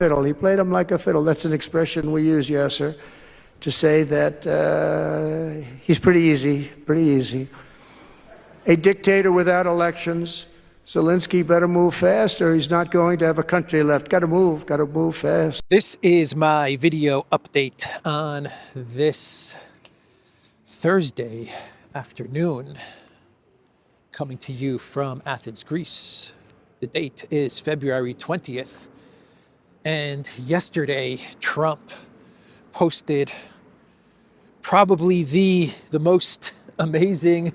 fiddle. He played him like a fiddle. That's an expression we use, yes, sir, to say that he's pretty easy, pretty easy. A dictator without elections. Zelensky better move fast or he's not going to have a country left. Got to move fast. This is my video update on this Thursday afternoon, coming to you from Athens, Greece. The date is February 20th. And yesterday, Trump posted probably the most amazing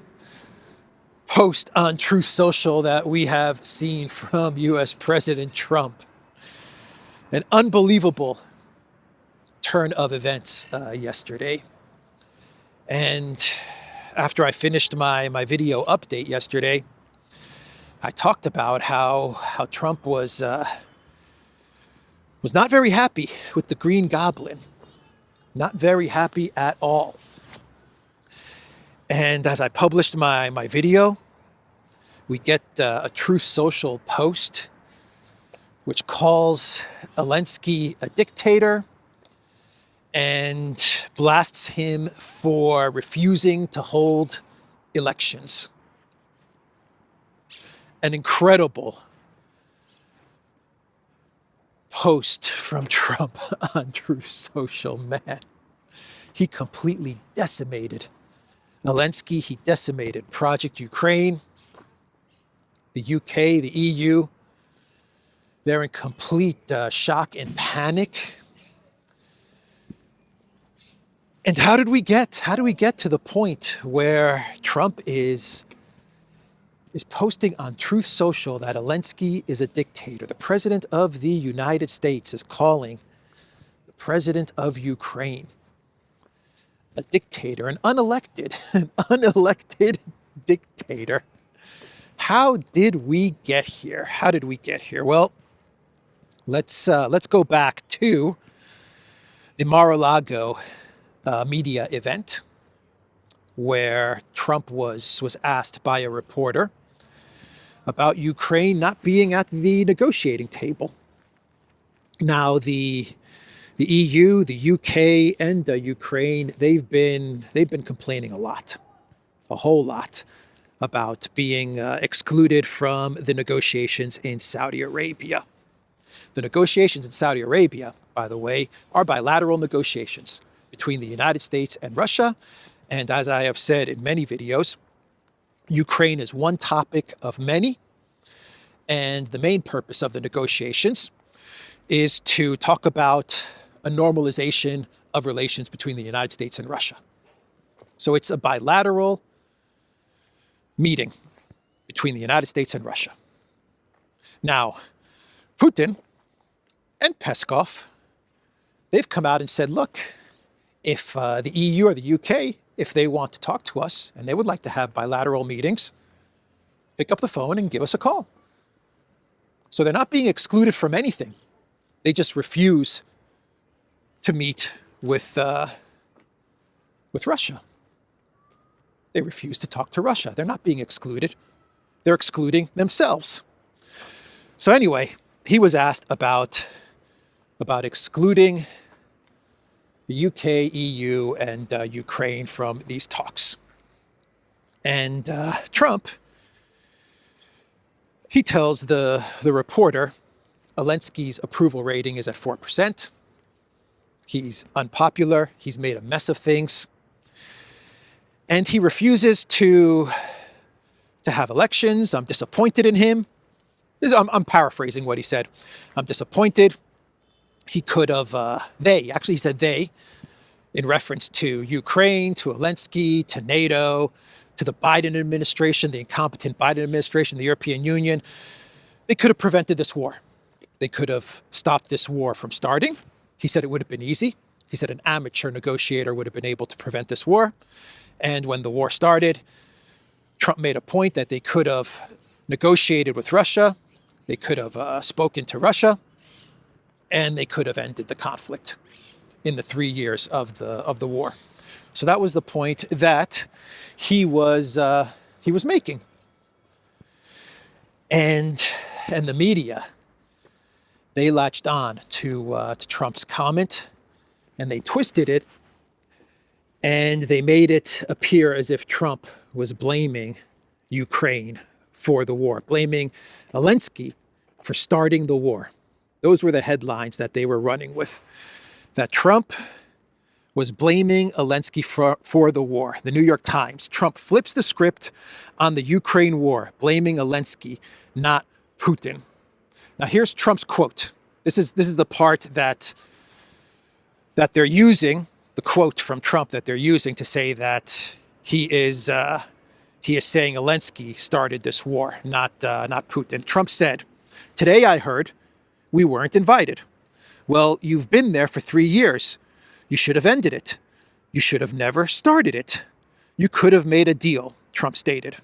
post on Truth Social that we have seen from U.S. President Trump. An unbelievable turn of events yesterday. And after I finished my video update yesterday, I talked about how Trump was not very happy with the Green Goblin. Not very happy at all. And as I published my video, we get a Truth Social post which calls Elensky a dictator and blasts him for refusing to hold elections. An incredible post from Trump on Truth Social, man. He completely decimated Zelensky. He decimated Project Ukraine, the UK, the EU. They're in complete shock and panic. And how did we get to the point where Trump is posting on Truth Social that Zelensky is a dictator? The president of the United States is calling the president of Ukraine a dictator, an unelected dictator. How did we get here? How did we get here? Well, let's go back to the Mar-a-Lago media event where Trump was asked by a reporter about Ukraine not being at the negotiating table. Now, the EU, the UK, and Ukraine, they've been complaining a lot, a whole lot, about being excluded from the negotiations in Saudi Arabia. The negotiations in Saudi Arabia, by the way, are bilateral negotiations between the United States and Russia. And as I have said in many videos, Ukraine is one topic of many. And the main purpose of the negotiations is to talk about a normalization of relations between the United States and Russia. So it's a bilateral meeting between the United States and Russia. Now, Putin and Peskov, they've come out and said, look, if the EU or the UK, if they want to talk to us and they would like to have bilateral meetings, pick up the phone and give us a call. So they're not being excluded from anything. They just refuse to meet with Russia. They refuse to talk to Russia. They're not being excluded. They're excluding themselves. So anyway, he was asked about excluding the UK, EU, and Ukraine from these talks. And Trump, he tells the reporter, Zelensky's approval rating is at 4%. He's unpopular. He's made a mess of things. And he refuses to have elections. I'm disappointed in him. I'm paraphrasing what he said. I'm disappointed. He could have, he said they, in reference to Ukraine, to Zelensky, to NATO, to the Biden administration, the incompetent Biden administration, the European Union. They could have prevented this war. They could have stopped this war from starting. He said it would have been easy. He said an amateur negotiator would have been able to prevent this war. And when the war started, Trump made a point that they could have negotiated with Russia. They could have spoken to Russia, and they could have ended the conflict in the 3 years of the war. So that was the point that he was making. And the media they latched on to Trump's comment, and they twisted it, and they made it appear as if Trump was blaming Ukraine for the war, blaming Zelensky for starting the war. Those were the headlines that they were running with, that Trump was blaming Zelensky for the war. The New York Times, Trump flips the script on the Ukraine war, blaming Zelensky, not Putin. Now here's Trump's quote. This is the part that they're using, the quote from Trump that they're using to say that he is saying Zelensky started this war, not Putin. Trump said, "Today I heard we weren't invited. Well, you've been there for 3 years. You should have ended it. You should have never started it. You could have made a deal," Trump stated.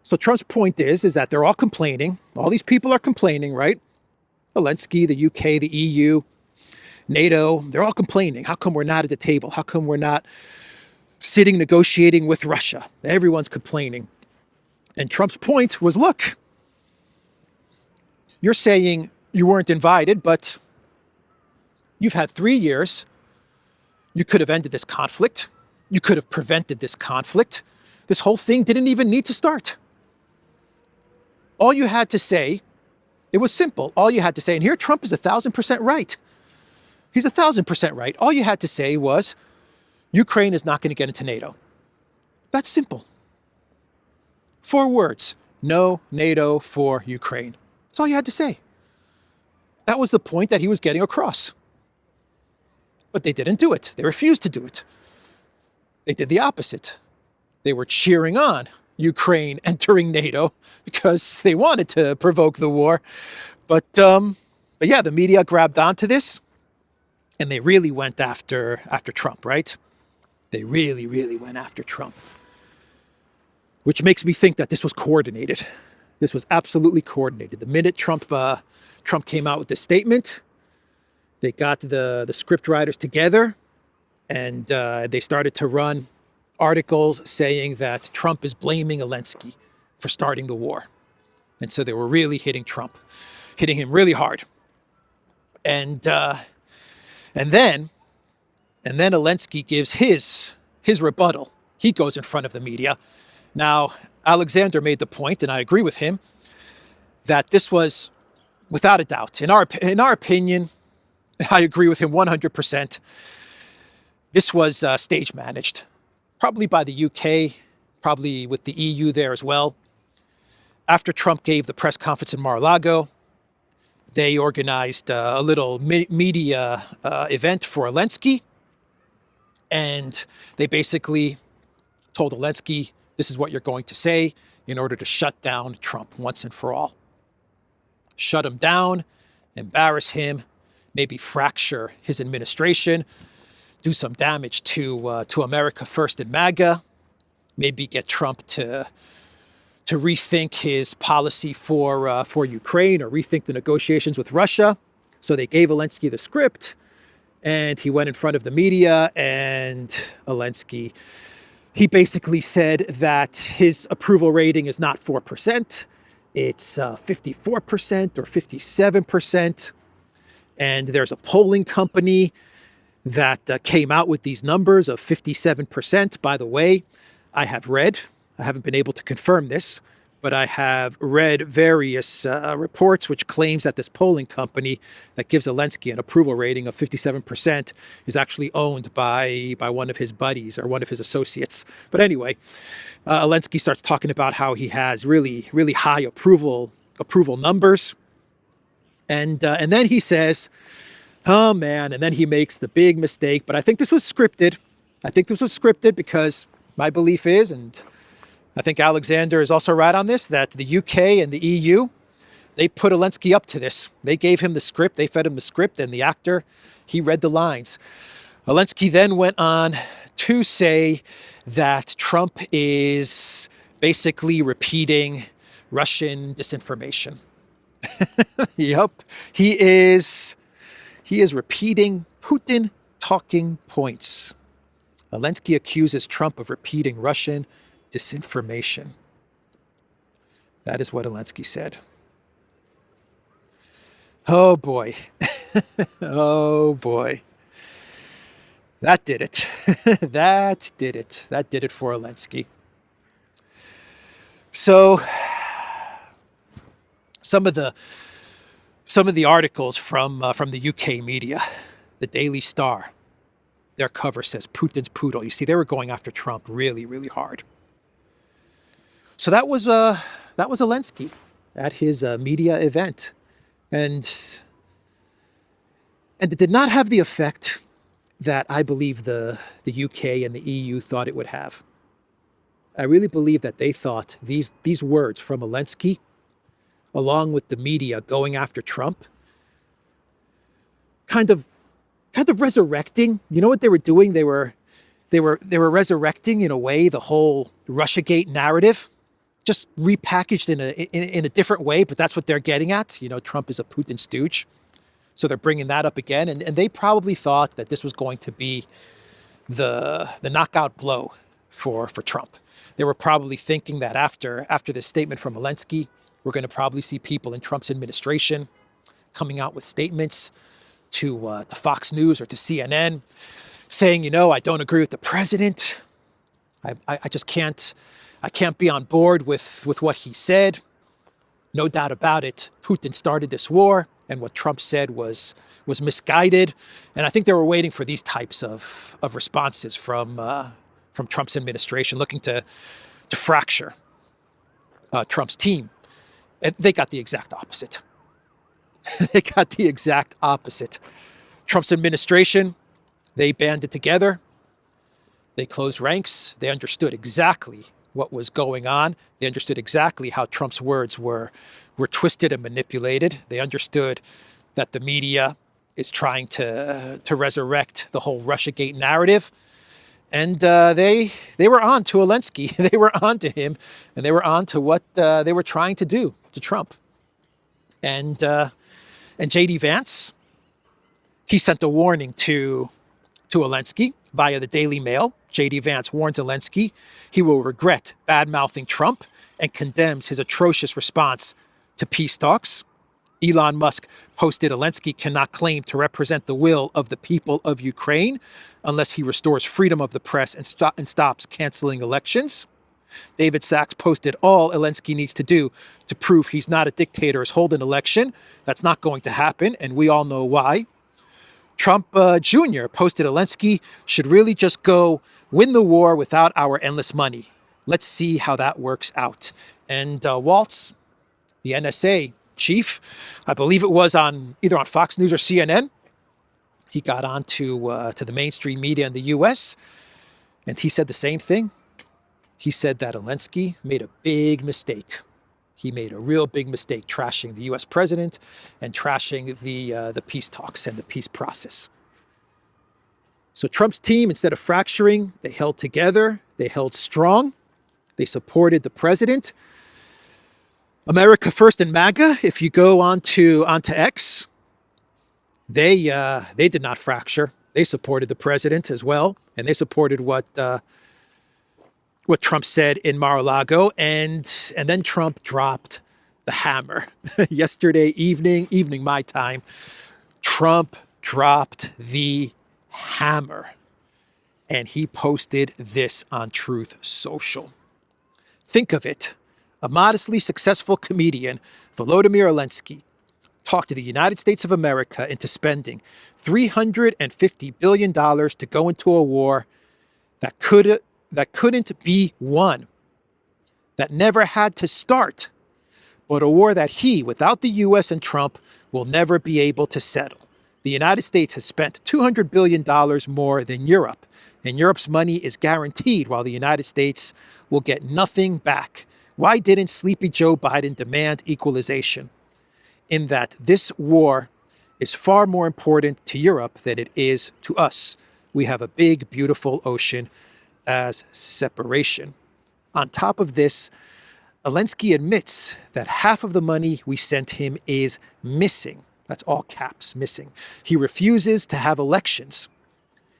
So Trump's point is that they're all complaining. All these people are complaining, right? Zelensky, the UK, the EU, NATO, they're all complaining. How come we're not at the table? How come we're not sitting negotiating with Russia? Everyone's complaining. And Trump's point was, look, you're saying you weren't invited, but you've had 3 years. You could have ended this conflict. You could have prevented this conflict. This whole thing didn't even need to start. All you had to say, it was simple. All you had to say, and here Trump is 1,000% right. He's 1,000% right. All you had to say was, Ukraine is not going to get into NATO. That's simple. 4 words. No NATO for Ukraine. That's all you had to say. That was the point that he was getting across. But they didn't do it. They refused to do it. They did the opposite. They were cheering on Ukraine entering NATO because they wanted to provoke the war. But yeah, the media grabbed onto this, and they really went after Trump, right? They really, really went after Trump, which makes me think that this was coordinated. This was absolutely coordinated. The minute Trump came out with this statement, they got the script writers together, and they started to run articles saying that Trump is blaming Zelensky for starting the war. And so they were really hitting Trump, hitting him really hard. And then Zelensky gives his rebuttal. He goes in front of the media. Now, Alexander made the point, and I agree with him, that this was, without a doubt, in our opinion, I agree with him 100%. This was stage managed, probably by the UK, probably with the EU there as well. After Trump gave the press conference in Mar-a-Lago, they organized a little media event for Zelensky. And they basically told Zelensky, this is what you're going to say in order to shut down Trump once and for all. Shut him down, embarrass him, maybe fracture his administration, do some damage to America First and MAGA, maybe get Trump to rethink his policy for Ukraine or rethink the negotiations with Russia. So they gave Zelensky the script, and he went in front of the media, and Zelensky, he basically said that his approval rating is not 4%, it's 54% or 57%. And there's a polling company that came out with these numbers of 57%. By the way, I haven't been able to confirm this, but I have read various reports which claims that this polling company that gives Zelensky an approval rating of 57% is actually owned by one of his buddies or one of his associates. But anyway, Zelensky starts talking about how he has really, really high approval numbers. And then he says, oh man, and then he makes the big mistake. But I think this was scripted. Because my belief is, and I think Alexander is also right on this, that the UK and the EU, they put Zelensky up to this. They gave him the script, they fed him the script, and the actor, he read the lines. Zelensky then went on to say that Trump is basically repeating Russian disinformation. Yep, he is repeating Putin talking points. Zelensky accuses Trump of repeating Russian disinformation. That is what Zelensky said. Oh boy. Oh boy. That did it. That did it. That did it for Zelensky. So some of the articles from the UK media, the Daily Star, their cover says Putin's poodle. You see, they were going after Trump really, really hard. So that was Zelensky at his media event, and it did not have the effect that I believe the UK and the EU thought it would have. I really believe that they thought these words from Zelensky, along with the media going after Trump, kind of resurrecting. You know what they were doing? They were resurrecting in a way the whole Russiagate narrative, just repackaged in a different way. But that's what they're getting at. You know, Trump is a Putin stooge, so they're bringing that up again. And they probably thought that this was going to be the knockout blow for Trump. They were probably thinking that after this statement from Zelensky, we're going to probably see people in Trump's administration coming out with statements to Fox News or to CNN saying, you know, I don't agree with the president. I just can't be on board with what he said. No doubt about it, Putin started this war, and what Trump said was misguided. And I think they were waiting for these types of responses from Trump's administration, looking to fracture Trump's team. And they got the exact opposite. They got the exact opposite. Trump's administration, they banded together. They closed ranks. They understood exactly what was going on. They understood exactly how Trump's words were twisted and manipulated. They understood that the media is trying to resurrect the whole Russiagate narrative. And they were on to Zelensky. They were on to him, and they were on to what they were trying to do to Trump. And J.D. Vance, he sent a warning to Zelensky via the Daily Mail. J.D. Vance warns Zelensky he will regret bad-mouthing Trump and condemns his atrocious response to peace talks. Elon Musk posted Zelensky cannot claim to represent the will of the people of Ukraine unless he restores freedom of the press and stops canceling elections. David Sachs posted all Zelensky needs to do to prove he's not a dictator is hold an election. That's not going to happen, and we all know why. Trump Jr. posted Zelensky should really just go win the war without our endless money. Let's see how that works out. And Waltz, the NSA chief, I believe it was either on Fox News or CNN, he got on to the mainstream media in the U.S., and he said the same thing. He said that Zelensky made a big mistake. He made a real big mistake trashing the U.S. president and trashing the peace talks and the peace process. So Trump's team, instead of fracturing, they held together. They held strong. They supported the president. America First and MAGA, if you go onto X, they did not fracture. They supported the president as well, and they supported what Trump said in Mar-a-Lago, and then Trump dropped the hammer. Yesterday evening my time, Trump dropped the hammer, and he posted this on Truth Social. Think of it. A modestly successful comedian, Volodymyr Zelensky, talked the United States of America into spending $350 billion to go into a war that couldn't be won, that never had to start, but a war that he, without the U.S. and Trump, will never be able to settle. The United States has spent $200 billion more than Europe, and Europe's money is guaranteed while the United States will get nothing back. Why didn't sleepy Joe Biden demand equalization? In that this war is far more important to Europe than it is to us. We have a big, beautiful ocean as separation. On top of this, Zelensky admits that half of the money we sent him is missing. That's all caps, missing. He refuses to have elections,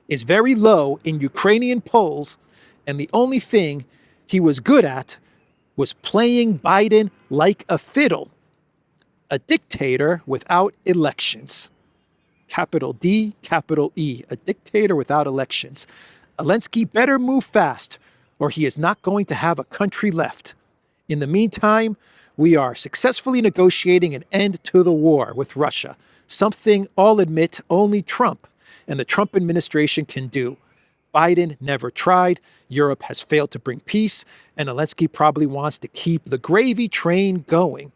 is very low in Ukrainian polls, and the only thing he was good at was playing Biden like a fiddle. a dictator without elections. Capital D, capital E, a dictator without elections. Elensky better move fast, or he is not going to have a country left. In the meantime, we are successfully negotiating an end to the war with Russia, something I'll admit only Trump and the Trump administration can do. Biden never tried, Europe has failed to bring peace, and Elensky probably wants to keep the gravy train going.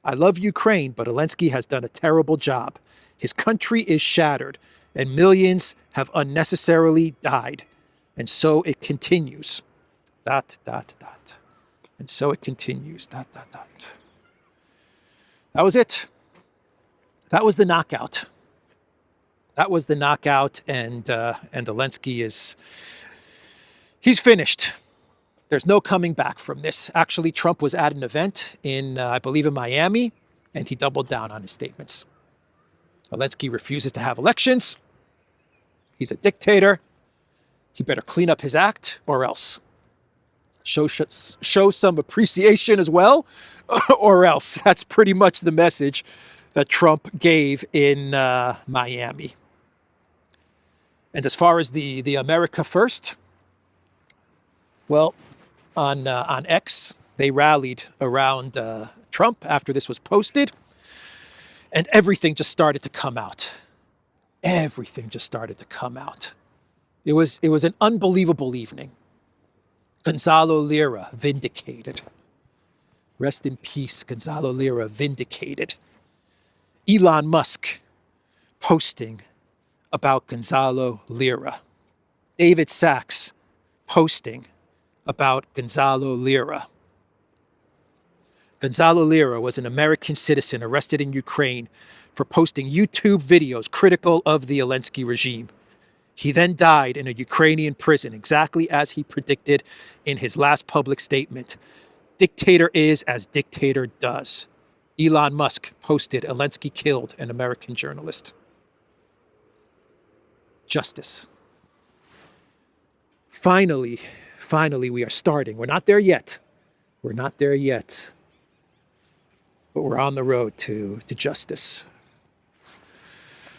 I love Ukraine, but Elensky has done a terrible job. His country is shattered, and millions have unnecessarily died. And so it continues. ... And so it continues. ... That was it. That was the knockout. That was the knockout, and Elensky he's finished. There's no coming back from this. Actually, Trump was at an event I believe in Miami, and he doubled down on his statements. Elensky refuses to have elections. He's a dictator. He better clean up his act or else. Show some appreciation as well, or else. That's pretty much the message that Trump gave in Miami. And as far as the America First, well, on X, they rallied around Trump after this was posted, and everything just started to come out. Everything just started to come out. It was an unbelievable evening. Gonzalo Lira vindicated. Rest in peace, Gonzalo Lira vindicated. Elon Musk posting about Gonzalo Lira. David Sachs posting about Gonzalo Lira. Gonzalo Lira was an American citizen arrested in Ukraine for posting YouTube videos critical of the Zelensky regime. He then died in a Ukrainian prison, exactly as he predicted in his last public statement. Dictator is as dictator does. Elon Musk posted Zelensky killed an American journalist. Justice. Finally, we are starting. We're not there yet. We're not there yet. But we're on the road to justice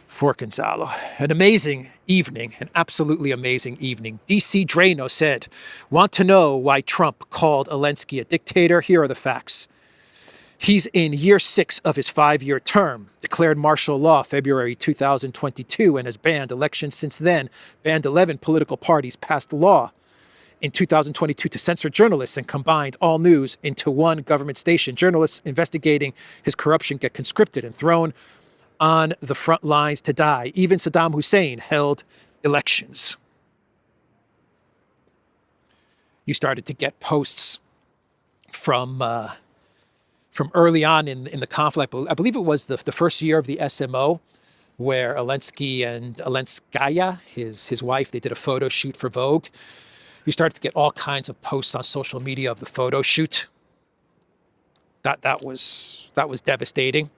for Gonzalo. An amazing evening, an absolutely amazing evening. DC Drano said, want to know why Trump called Zelensky a dictator? Here are the facts. He's in year 6 of his 5-year term, declared martial law February 2022, and has banned elections since then. Banned 11 political parties, passed law in 2022 to censor journalists and combined all news into one government station. Journalists investigating his corruption get conscripted and thrown on the front lines to die. Even Saddam Hussein held elections. You started to get posts from early on in the conflict. I believe it was the first year of the SMO, where Zelensky and Elenskaya, his wife, they did a photo shoot for Vogue. You started to get all kinds of posts on social media of the photo shoot. That was devastating.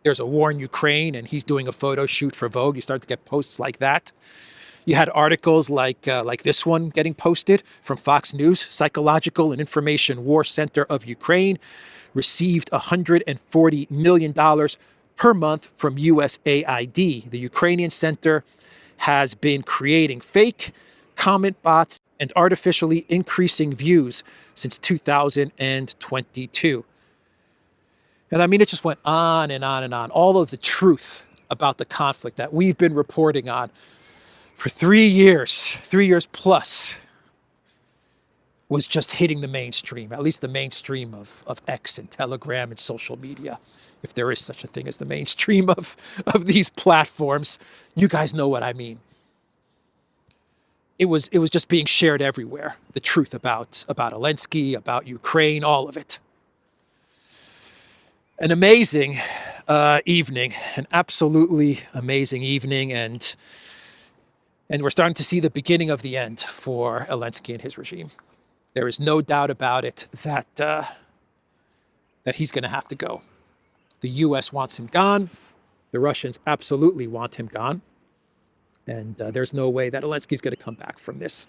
There's a war in Ukraine, and he's doing a photo shoot for Vogue. You start to get posts like that. You had articles like this one getting posted from Fox News. Psychological and Information War Center of Ukraine received $140 million per month from USAID. The Ukrainian center has been creating fake comment bots and artificially increasing views since 2022. And I mean, it just went on and on and on. All of the truth about the conflict that we've been reporting on for 3 years plus, was just hitting the mainstream, at least the mainstream of X and Telegram and social media, if there is such a thing as the mainstream of these platforms. You guys know what I mean. It was just being shared everywhere. The truth about Zelensky, about Ukraine, all of it. An amazing evening, an absolutely amazing evening, and we're starting to see the beginning of the end for Zelensky and his regime. There is no doubt about it that he's going to have to go. The U.S. wants him gone. The Russians absolutely want him gone. And there's no way that Zelensky's going to come back from this.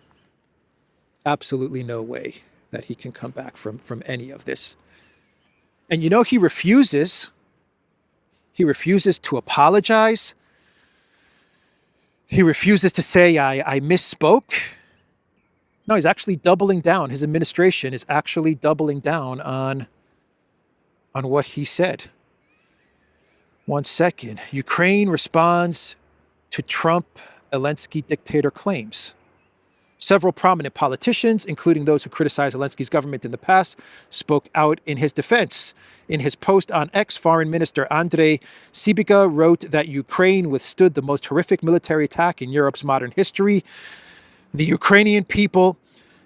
Absolutely no way that he can come back from any of this. And you know, he refuses He refuses to apologize. He refuses to say, I misspoke. No, he's actually doubling down. His administration is actually doubling down on what he said. 1 second. Ukraine responds to Trump-Elensky dictator claims. Several prominent politicians, including those who criticized Zelensky's government in the past, spoke out in his defense. In his post on X, Foreign Minister Andrei Sybiga wrote that Ukraine withstood the most horrific military attack in Europe's modern history. The Ukrainian people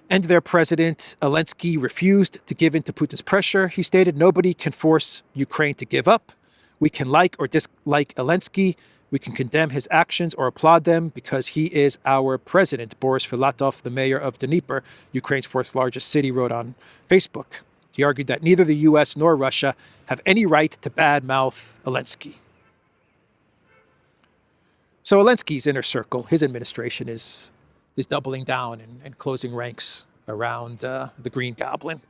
and their president, Zelensky, refused to give in to Putin's pressure. He stated, nobody can force Ukraine to give up. We can like or dislike Zelensky. We can condemn his actions or applaud them because he is our president. Boris Filatov, the mayor of Dnipro, Ukraine's fourth largest city, wrote on Facebook. He argued that neither the U.S. nor Russia have any right to badmouth Zelensky. So Zelensky's inner circle, his administration is doubling down and closing ranks around the Green Goblin.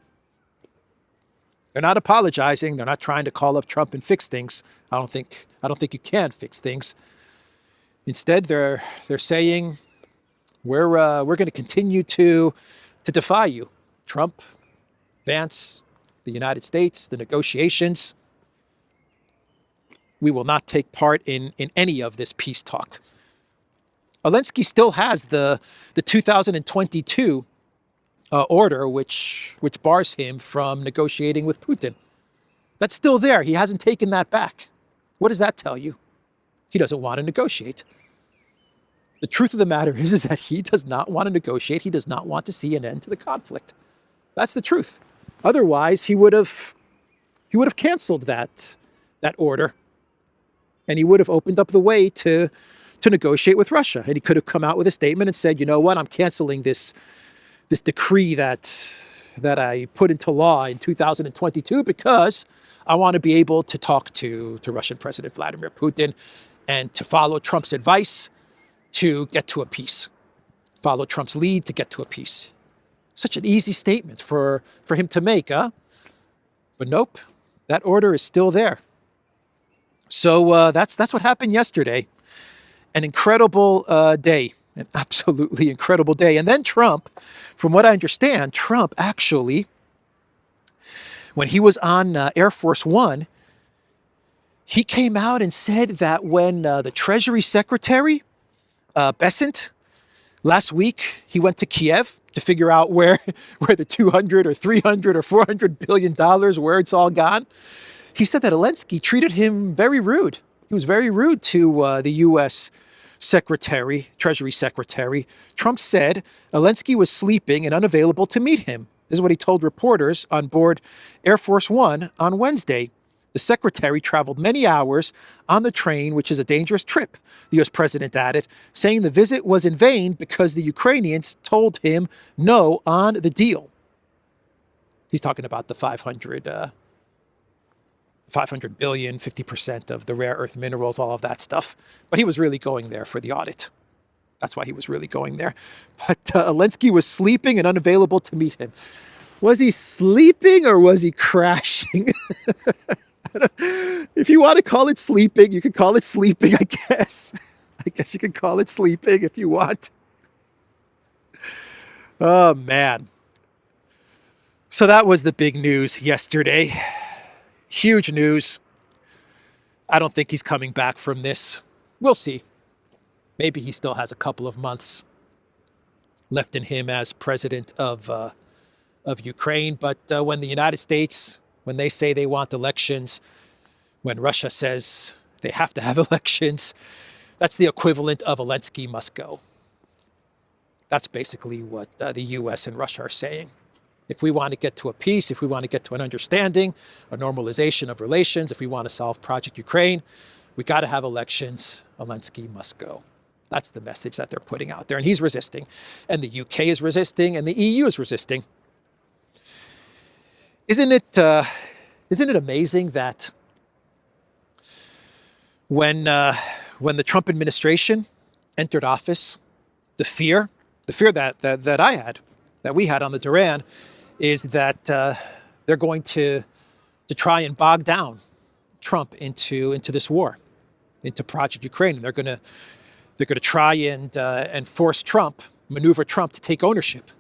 They're not apologizing. They're not trying to call up Trump and fix things. I don't think you can fix things. Instead, they're saying we're going to continue to defy you, Trump, Vance, the United States, the negotiations. We will not take part in any of this peace talk. Zelensky still has the 2022 order, which bars him from negotiating with Putin. That's still there. He hasn't taken that back. What does that tell you? He doesn't want to negotiate. The truth of the matter is that he does not want to negotiate. He does not want to see an end to the conflict. That's the truth. Otherwise, he would have canceled that order, and he would have opened up the way to negotiate with Russia. And he could have come out with a statement and said, you know what, I'm canceling this decree that I put into law in 2022 because I want to be able to talk to Russian President Vladimir Putin and to follow Trump's advice to get to a peace. Follow Trump's lead to get to a peace. Such an easy statement for him to make, huh? But nope, that order is still there. So that's what happened yesterday. An incredible day. An absolutely incredible day. And then Trump, from what I understand, Trump actually, when he was on Air Force One, he came out and said that when the Treasury Secretary, Bessent, last week, he went to Kiev to figure out where the 200 or 300 or 400 billion dollars, where it's all gone. He said that Zelensky treated him very rude. He was very rude to the U.S. Treasury Secretary. Trump said Zelensky was sleeping and unavailable to meet him. This is what he told reporters on board Air Force One on Wednesday. The secretary traveled many hours on the train, which is a dangerous trip, the U.S. president added, saying the visit was in vain because the Ukrainians told him no on the deal. He's talking about the 500 billion, 50% of the rare earth minerals, all of that stuff. But he was really going there for the audit. That's why he was really going there. But Zelensky was sleeping and unavailable to meet him. Was he sleeping or was he crashing? If you want to call it sleeping, you can call it sleeping, I guess. I guess you can call it sleeping if you want. Oh, man. So that was the big news yesterday. Huge news. I don't think he's coming back from this. We'll see. Maybe he still has a couple of months left in him as president of Ukraine. But when the United States, when they say they want elections, when Russia says they have to have elections, that's the equivalent of Zelensky must go. That's basically what the U.S. and Russia are saying. If we want to get to a peace, if we want to get to an understanding, a normalization of relations, if we want to solve Project Ukraine, we got to have elections. Zelensky must go. That's the message that they're putting out there. And he's resisting. And the UK is resisting. And the EU is resisting. Isn't it amazing that when the Trump administration entered office, the fear that I had, that we had on the Duran, is that they're going to try and bog down Trump into this war, into Project Ukraine. And they're going to try and force Trump, maneuver Trump to take ownership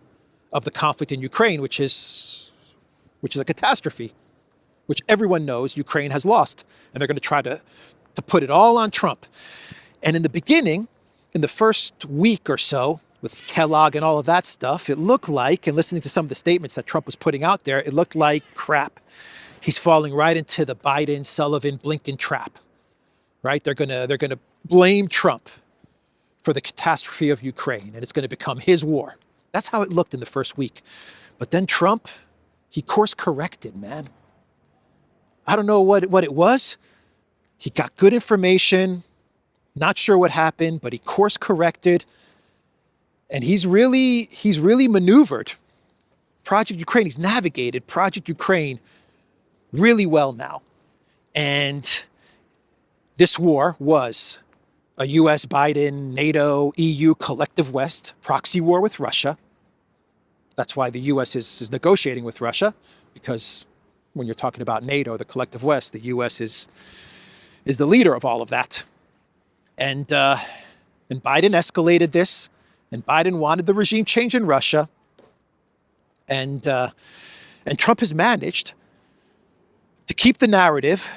of the conflict in Ukraine, which is a catastrophe, which everyone knows Ukraine has lost. And they're going to try to put it all on Trump. And in the beginning, in the first week or so, with Kellogg and all of that stuff, it looked like, and listening to some of the statements that Trump was putting out there, it looked like crap. He's falling right into the Biden, Sullivan, Blinken trap, right? They're gonna blame Trump for the catastrophe of Ukraine, and it's going to become his war. That's how it looked in the first week. But then Trump, he course corrected, man. I don't know what it was. He got good information, not sure what happened, but he course corrected. And he's really maneuvered Project Ukraine. He's navigated Project Ukraine really well now. And this war was a US, Biden, NATO, EU, collective West proxy war with Russia. That's why the US is negotiating with Russia, because when you're talking about NATO, the collective West, the US is the leader of all of that. And Biden escalated this, and Biden wanted the regime change in Russia. And Trump has managed to keep the narrative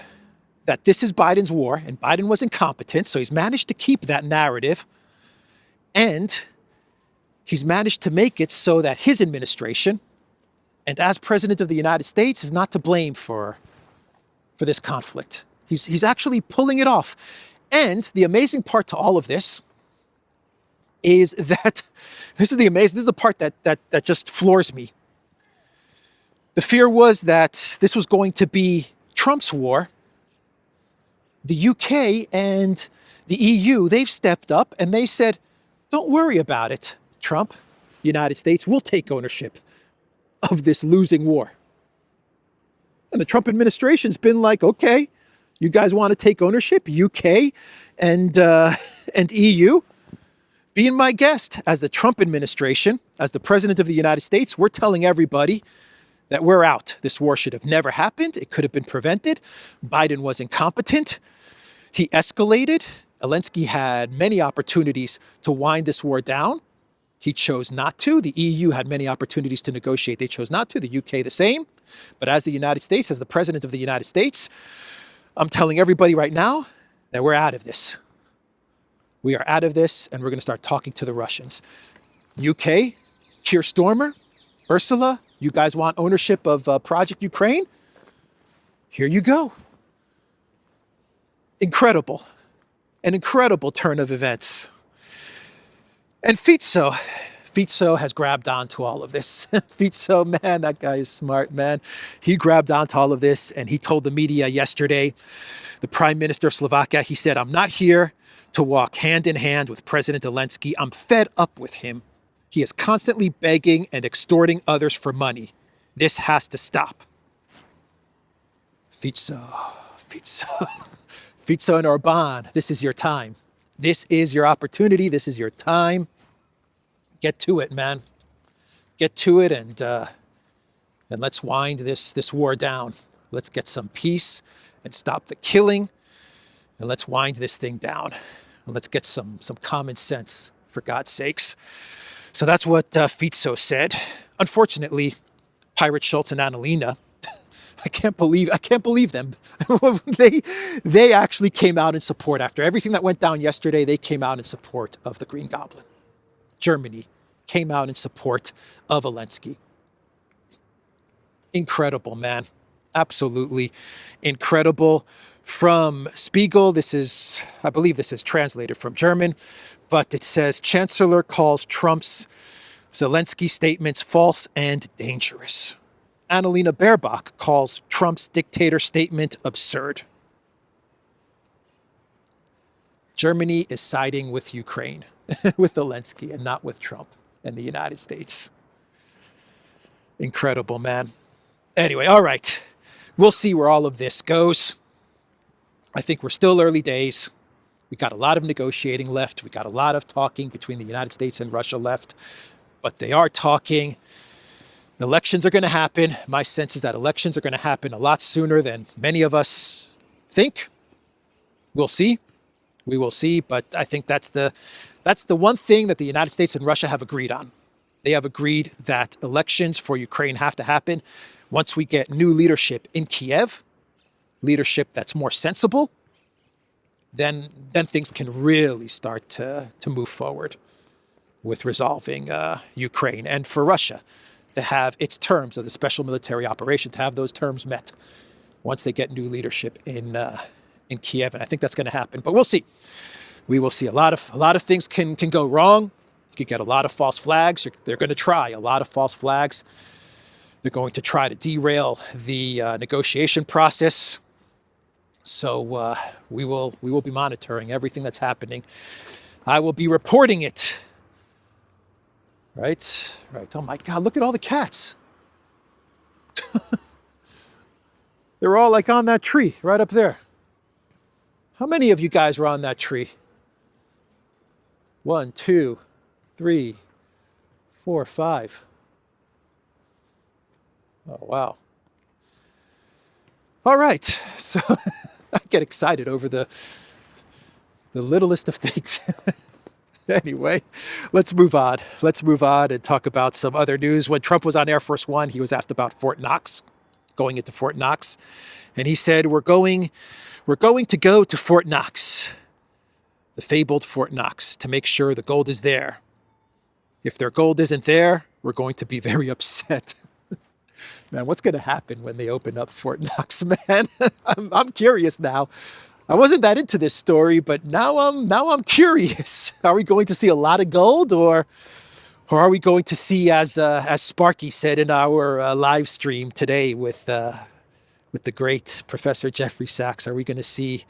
that this is Biden's war, and Biden was incompetent. So he's managed to keep that narrative, and he's managed to make it so that his administration, and as president of the United States, is not to blame for this conflict. He's actually pulling it off. And the amazing part to all of this is that this is the part that just floors me. The fear was that this was going to be Trump's war. The UK and the EU, they've stepped up and they said, don't worry about it, Trump, United States, we'll take ownership of this losing war. And the Trump administration's been like, okay, you guys want to take ownership, UK and EU? Being my guest, as the Trump administration, as the president of the United States, we're telling everybody that we're out. This war should have never happened. It could have been prevented. Biden was incompetent. He escalated. Zelensky had many opportunities to wind this war down. He chose not to. The EU had many opportunities to negotiate. They chose not to. The UK the same. But as the United States, as the president of the United States, I'm telling everybody right now that we're out of this. We are out of this, and we're going to start talking to the Russians. UK, Keir Starmer, Ursula, you guys want ownership of Project Ukraine? Here you go. Incredible. An incredible turn of events. And Fico has grabbed onto all of this. Fico, man, that guy is smart, man. He grabbed onto all of this, and he told the media yesterday, the Prime Minister of Slovakia, he said, I'm not here to walk hand in hand with President Zelensky. I'm fed up with him. He is constantly begging and extorting others for money. This has to stop. Fico and Orban, this is your time. This is your opportunity. This is your time. Get to it, man. Get to it, and let's wind this war down. Let's get some peace and stop the killing, and let's wind this thing down. And let's get some common sense, for God's sakes. So that's what Fico said. Unfortunately, Pirate Schultz and Annalena, I can't believe them. they actually came out in support. After everything that went down yesterday, they came out in support of the Green Goblin. Germany came out in support of Zelensky. Incredible, man. Absolutely incredible. From Spiegel, I believe this is translated from German, but it says, Chancellor calls Trump's Zelensky statements false and dangerous. Annalena Baerbock calls Trump's dictator statement absurd. Germany is siding with Ukraine, with Zelensky, and not with Trump and the United States. Incredible, man. Anyway, all right. We'll see where all of this goes. I think we're still early days. We got a lot of negotiating left. We got a lot of talking between the United States and Russia left. But they are talking. Elections are going to happen. My sense is that elections are going to happen a lot sooner than many of us think. We'll see. We will see. But I think that's the one thing that the United States and Russia have agreed on. They have agreed that elections for Ukraine have to happen once we get new leadership in Kiev, leadership that's more sensible. Then things can really start to move forward with resolving Ukraine, and for Russia to have its terms of the special military operation, to have those terms met once they get new leadership in Kiev. And I think that's going to happen, but we'll see. We will see. A lot of things can go wrong. You could get a lot of false flags. They're going to try a lot of false flags. They're going to try to derail the negotiation process. So we will be monitoring everything that's happening. I will be reporting it. Right. Oh my God! Look at all the cats. They're all like on that tree right up there. How many of you guys were on that tree? 1, 2, 3, 4, 5. Oh wow. All right. So I get excited over the littlest of things. Anyway, let's move on. Let's move on and talk about some other news. When Trump was on Air Force One, he was asked about Fort Knox, going into Fort Knox. And he said, we're going to go to Fort Knox, the fabled Fort Knox, to make sure the gold is there. If their gold isn't there, we're going to be very upset. Man, what's going to happen when they open up Fort Knox, man? I'm curious now. I wasn't that into this story, but now I'm curious. Are we going to see a lot of gold, or are we going to see, as Sparky said in our live stream today with the great Professor Jeffrey Sachs, are we going to see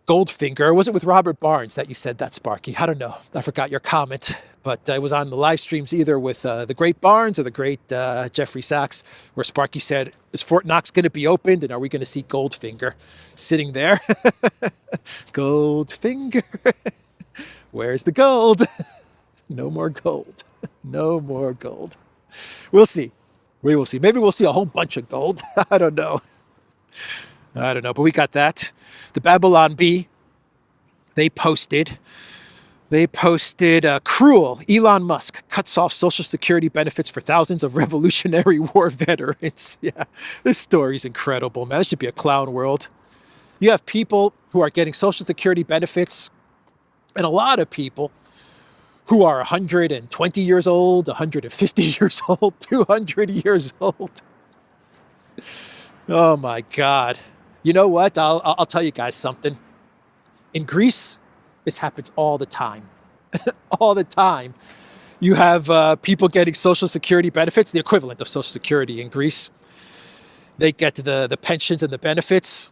Goldfinger? Or was it with Robert Barnes that you said that, Sparky? I don't know. I forgot your comment. But it was on the live streams either with the great Barnes or the great Jeffrey Sachs, where Sparky said, is Fort Knox going to be opened, and are we going to see Goldfinger sitting there? Goldfinger, where's the gold? No more gold. No more gold. We'll see. We will see. Maybe we'll see a whole bunch of gold. I don't know. But we got that. The Babylon Bee, they posted cruel. Elon Musk cuts off Social Security benefits for thousands of Revolutionary War veterans. Yeah, this story's incredible, man. This should be a clown world. You have people who are getting Social Security benefits, and a lot of people who are 120 years old, 150 years old, 200 years old. Oh my God. You know what? I'll tell you guys something. In Greece, this happens all the time. All the time. You have people getting Social Security benefits, the equivalent of Social Security in Greece. They get the pensions and the benefits,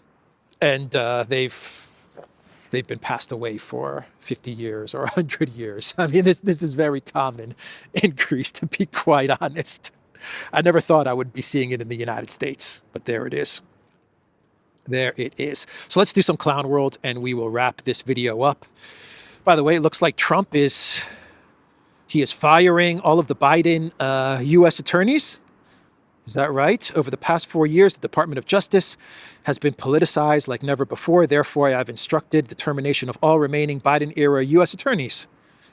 and they've been passed away for 50 years or 100 years. I mean, this is very common in Greece, to be quite honest. I never thought I would be seeing it in the United States, but there it is. There it is. So let's do some clown world, and we will wrap this video up. By the way, it looks like Trump is firing all of the Biden U.S. attorneys. Is that right? Over the past 4 years, the Department of Justice has been politicized like never before. Therefore, I have instructed the termination of all remaining Biden-era U.S. attorneys.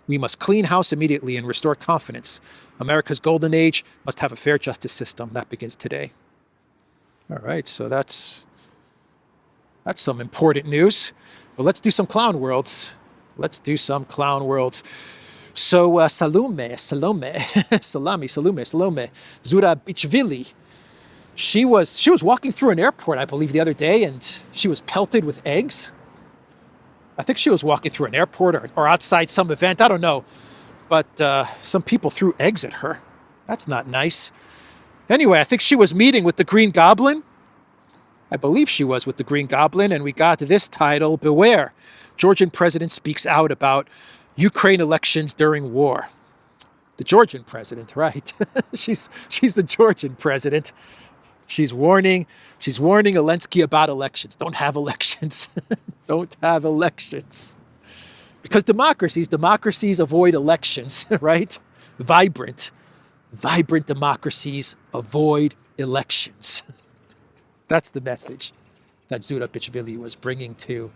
We must clean house immediately and restore confidence. America's golden age must have a fair justice system. That begins today. All right, so that's some important news. But let's do some clown worlds. So Salome Zurabichvili, she was walking through an airport, I believe, the other day, and she was pelted with eggs. I think she was walking through an airport or outside some event. I don't know. But some people threw eggs at her. That's not nice. Anyway, I think she was meeting with the Green Goblin. I believe she was with the Green Goblin, and we got this title, Beware. Georgian president speaks out about Ukraine elections during war. The Georgian president, right? She's the Georgian president. She's warning Zelensky about elections. Don't have elections. Don't have elections. Because democracies avoid elections, right? Vibrant democracies avoid elections. That's the message. that Zurabichvili was bringing to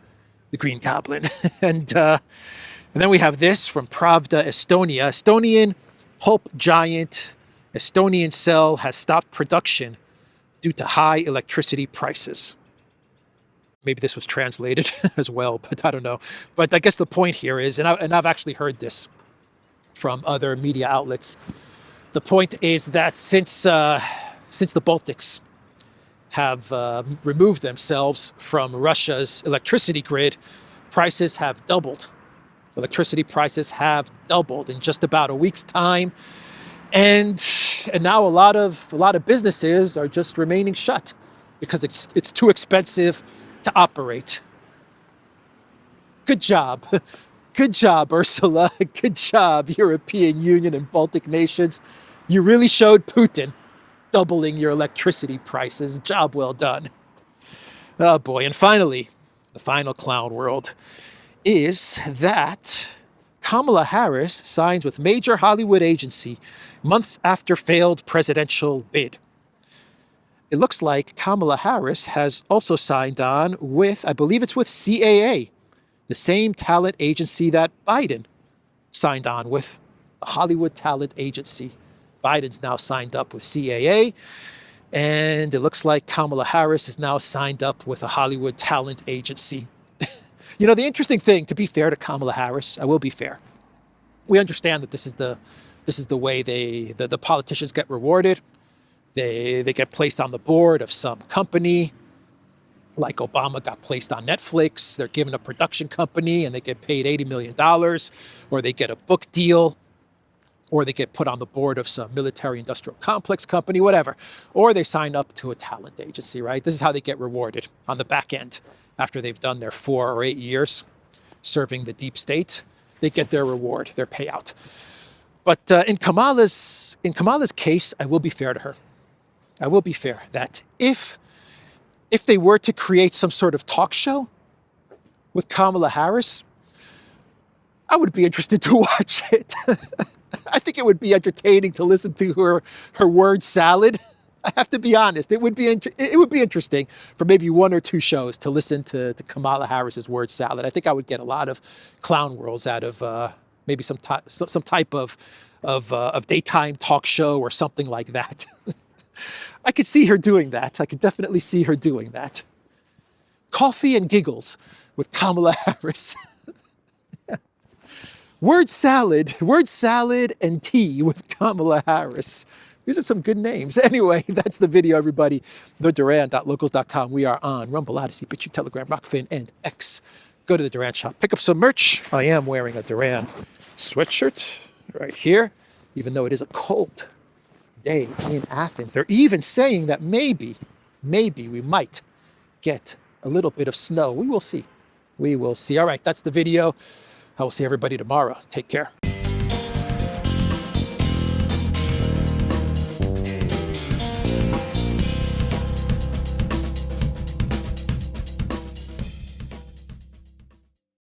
the Green Goblin. And then we have this from Pravda, Estonia. Estonian pulp giant Estonian Cell has stopped production due to high electricity prices. Maybe this was translated as well, but I don't know. But I guess the point here is, and I've actually heard this from other media outlets, the point is that since the Baltics have removed themselves from Russia's electricity grid, prices have doubled. Electricity prices have doubled in just about a week's time, and now a lot of businesses are just remaining shut because it's too expensive to operate. Good job. Good job, Ursula. Good job, European Union and Baltic nations. You really showed Putin doubling your electricity prices. Job well done. Oh boy. And finally, the final clown world is that Kamala Harris signs with major Hollywood agency months after failed presidential bid. It looks like Kamala Harris has also signed on with, I believe it's with CAA, the same talent agency that Biden signed on with, a Hollywood talent agency. Biden's now signed up with CAA, and it looks like Kamala Harris is now signed up with a Hollywood talent agency. You know, the interesting thing, to be fair to Kamala Harris, I will be fair. We understand that this is the way the politicians get rewarded. They get placed on the board of some company, like Obama got placed on Netflix. They're given a production company and they get paid $80 million, or they get a book deal, or they get put on the board of some military industrial complex company, whatever. Or they sign up to a talent agency, right? This is how they get rewarded on the back end. After they've done their 4 or 8 years serving the deep state, they get their reward, their payout. But in Kamala's case, I will be fair to her. I will be fair that if they were to create some sort of talk show with Kamala Harris, I would be interested to watch it. I think it would be entertaining to listen to her word salad. I have to be honest. It would be interesting for maybe 1 or 2 shows to listen to Kamala Harris's word salad. I think I would get a lot of clown worlds out of maybe some type of daytime talk show or something like that. I could see her doing that. I could definitely see her doing that. Coffee and giggles with Kamala Harris. Word salad and tea with Kamala Harris. These are some good names. Anyway, that's the video, everybody. TheDuran.locals.com. We are on Rumble, Odyssey, BitChute, Telegram, Rockfin, and X. Go to the Duran shop. Pick up some merch. I am wearing a Duran sweatshirt right here, even though it is a cold day in Athens. They're even saying that maybe we might get a little bit of snow. We will see. We will see. All right, that's the video. I will see everybody tomorrow. Take care.